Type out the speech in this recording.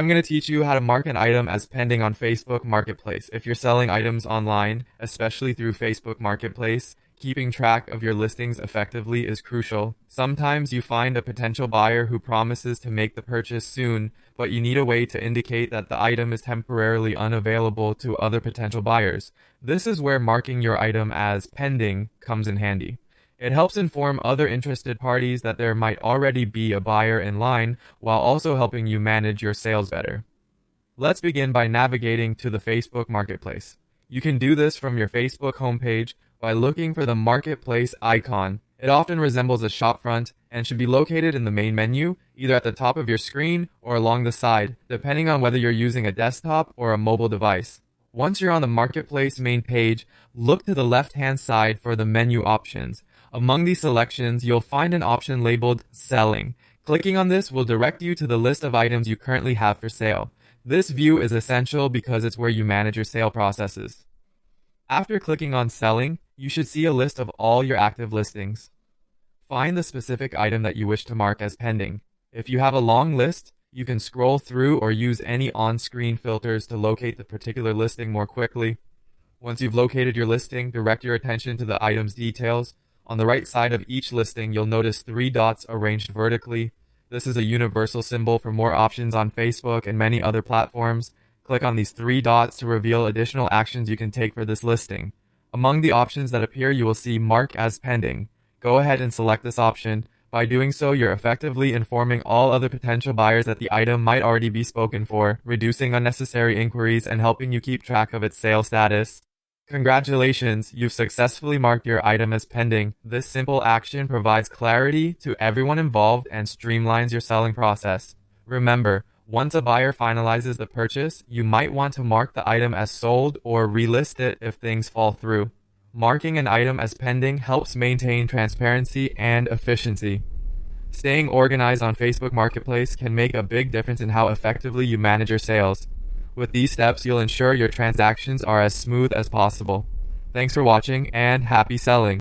I'm going to teach you how to mark an item as pending on Facebook Marketplace. If you're selling items online, especially through Facebook Marketplace, keeping track of your listings effectively is crucial. Sometimes you find a potential buyer who promises to make the purchase soon, but you need a way to indicate that the item is temporarily unavailable to other potential buyers. This is where marking your item as pending comes in handy. It helps inform other interested parties that there might already be a buyer in line, while also helping you manage your sales better. Let's begin by navigating to the Facebook Marketplace. You can do this from your Facebook homepage by looking for the Marketplace icon. It often resembles a shopfront and should be located in the main menu, either at the top of your screen or along the side, depending on whether you're using a desktop or a mobile device. Once you're on the Marketplace main page, look to the left-hand side for the menu options. Among these selections, you'll find an option labeled Selling. Clicking on this will direct you to the list of items you currently have for sale. This view is essential because it's where you manage your sale processes. After clicking on Selling, you should see a list of all your active listings. Find the specific item that you wish to mark as pending. If you have a long list, you can scroll through or use any on-screen filters to locate the particular listing more quickly. Once you've located your listing, direct your attention to the item's details. On the right side of each listing, you'll notice 3 dots arranged vertically. This is a universal symbol for more options on Facebook and many other platforms. Click on these 3 dots to reveal additional actions you can take for this listing. Among the options that appear, you will see Mark as Pending. Go ahead and select this option. By doing so, you're effectively informing all other potential buyers that the item might already be spoken for, reducing unnecessary inquiries and helping you keep track of its sale status. Congratulations, you've successfully marked your item as pending. This simple action provides clarity to everyone involved and streamlines your selling process. Remember, once a buyer finalizes the purchase, you might want to mark the item as sold or relist it if things fall through. Marking an item as pending helps maintain transparency and efficiency. Staying organized on Facebook Marketplace can make a big difference in how effectively you manage your sales. With these steps, you'll ensure your transactions are as smooth as possible. Thanks for watching and happy selling!